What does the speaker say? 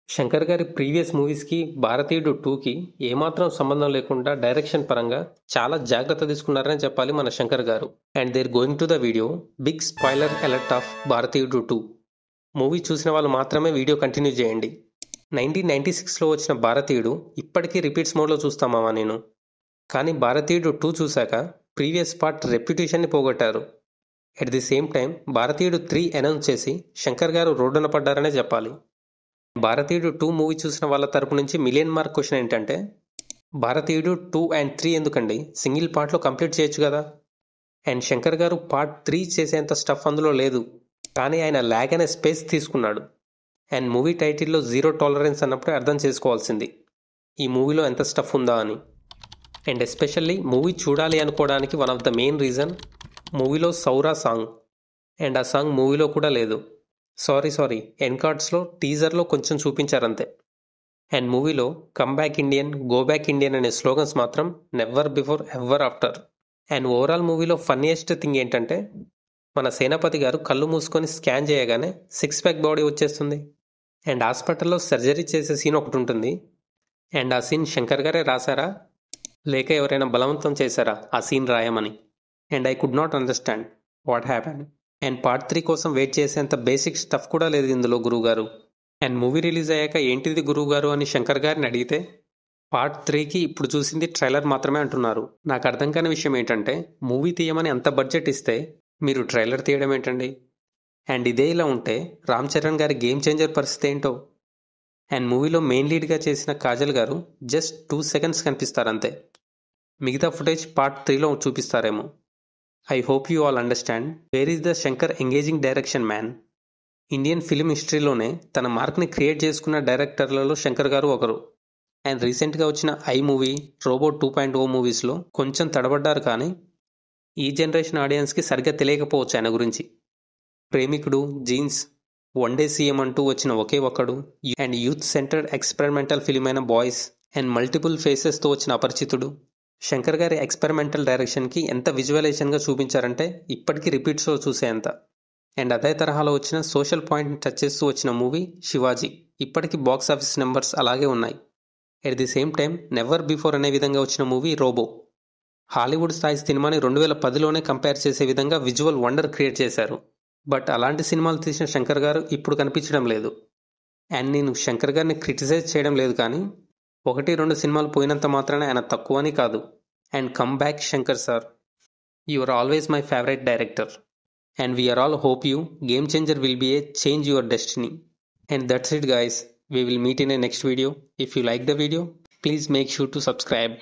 శంకర్ గారి ప్రీవియస్ మూవీస్కి భారతీయుడు టూకి ఏమాత్రం సంబంధం లేకుండా డైరెక్షన్ పరంగా చాలా జాగ్రత్త తీసుకున్నారని చెప్పాలి మన శంకర్ గారు. And there going to the video. Big spoiler alert of Bharateeyudu 2. Movie చూసిన వాళ్ళు మాత్రమే వీడియో కంటిన్యూ చేయండి. 1996లో వచ్చిన భారతీయుడు ఇప్పటికీ రిపీట్స్ మోడ్లో చూస్తామావా నేను. కానీ భారతీయుడు 2 చూశాక ప్రీవియస్ పార్ట్ రెప్యుటేషన్ని పోగొట్టారు. At the same time Bharateeyudu 3 announce చేసి శంకర్ గారు రోడ్డున పడ్డారనే చెప్పాలి. భారతీయుడు 2 మూవీ చూసిన వాళ్ళ తరపు నుంచి మిలియన్ మార్క్ క్వశ్చన్ ఏంటంటే, భారతీయుడు 2 అండ్ 3 ఎందుకండి, సింగిల్ పార్ట్లో కంప్లీట్ చేయొచ్చు కదా. అండ్ శంకర్ గారు పార్ట్ 3 చేసేంత స్టఫ్ అందులో లేదు, కానీ ఆయన ల్యాగ్ అనే స్పేస్ తీసుకున్నాడు. అండ్ మూవీ టైటిల్లో జీరో టాలరెన్స్ అన్నప్పుడే అర్థం చేసుకోవాల్సింది ఈ మూవీలో ఎంత స్టఫ్ ఉందా అని. అండ్ ఎస్పెషల్లీ మూవీ చూడాలి అనుకోవడానికి one of the main reason మూవీలో సౌరా సాంగ్. అండ్ ఆ సాంగ్ మూవీలో కూడా లేదు. సారీ ఎండ్ కార్డ్స్లో టీజర్లో కొంచెం చూపించారంతే. అండ్ మూవీలో come back Indian, go back Indian అనే స్లోగన్స్ మాత్రం never before ever after. And overall మూవీలో ఫన్నీయెస్ట్ థింగ్ ఏంటంటే, మన సేనాపతి గారు కళ్ళు మూసుకొని స్కాన్ చేయగానే 6 ప్యాక్ బాడీ వచ్చేస్తుంది. అండ్ హాస్పిటల్లో సర్జరీ చేసే సీన్ ఒకటి ఉంటుంది. అండ్ ఆ సీన్ శంకర్ గారే రాశారా లేక ఎవరైనా బలవంతం చేశారా ఆ సీన్ రాయమని. And I could not understand what happen. And part 3 కోసం వెయిట్ చేసేంత బేసిక్ స్టఫ్ కూడా లేదు ఇందులో గురువుగారు. అండ్ మూవీ రిలీజ్ అయ్యాక ఏంటిది గురువుగారు అని శంకర్ గారిని అడిగితే, పార్ట్ 3కి ఇప్పుడు చూసింది ట్రైలర్ మాత్రమే అంటున్నారు. నాకు అర్థం కాని విషయం ఏంటంటే, మూవీ తీయమని అంత బడ్జెట్ ఇస్తే మీరు ట్రైలర్ తీయడం ఏంటండి. అండ్ ఇదే ఇలా ఉంటే రామ్ చరణ్ గారి గేమ్ చేంజర్ పరిస్థితి ఏంటో. అండ్ మూవీలో మెయిన్ లీడ్గా చేసిన కాజల్ గారు జస్ట్ 2 సెకండ్స్ కనిపిస్తారంతే. మిగతా ఫుటేజ్ పార్ట్ 3లో చూపిస్తారేమో. I hope you all understand where is the Shankar engaging direction man. Indian film హిస్టరీలోనే తన మార్క్ని క్రియేట్ చేసుకున్న డైరెక్టర్లలో శంకర్ గారు ఒకరు. అండ్ రీసెంట్గా వచ్చిన ఐ మూవీ, రోబో 2.0 మూవీస్లో కొంచెం తడబడ్డారు, కానీ ఈ జనరేషన్ ఆడియన్స్కి సరిగ్గా తెలియకపోవచ్చు ఆయన గురించి. ప్రేమికుడు, జీన్స్, వన్ డే సీఎం అంటూ వచ్చిన ఒకే ఒక్కడు, and youth centred experimental film అయిన బాయ్స్, అండ్ మల్టిపుల్ ఫేసెస్తో వచ్చిన అపరిచితుడు. శంకర్ గారి ఎక్స్పెరిమెంటల్ డైరెక్షన్కి ఎంత విజువలైజేషన్గా చూపించారంటే ఇప్పటికీ రిపీట్స్లో చూసేంత. అండ్ అదే తరహాలో వచ్చిన సోషల్ పాయింట్ని టచ్ చేస్తూ వచ్చిన మూవీ శివాజీ. ఇప్పటికీ బాక్స్ ఆఫీస్ నెంబర్స్ అలాగే ఉన్నాయి. At the same time never before అనే విధంగా వచ్చిన మూవీ రోబో. హాలీవుడ్ స్థాయి సినిమాని 2010లోనే కంపేర్ చేసే విధంగా విజువల్ వండర్ క్రియేట్ చేశారు. బట్ అలాంటి సినిమాలు తీసిన శంకర్ గారు ఇప్పుడు కనిపించడం లేదు. అండ్ నేను శంకర్ గారిని క్రిటిసైజ్ చేయడం లేదు, కానీ 1-2 సినిమాలు పోయినంత మాత్రానే ఆయన తక్కువ అని కాదు. And come back Shankar sir, you are always my favourite director. And we're all hope you Game Changer will be a change your destiny. And that's it guys, we will meet in a next video. If you like the video, please make sure to subscribe.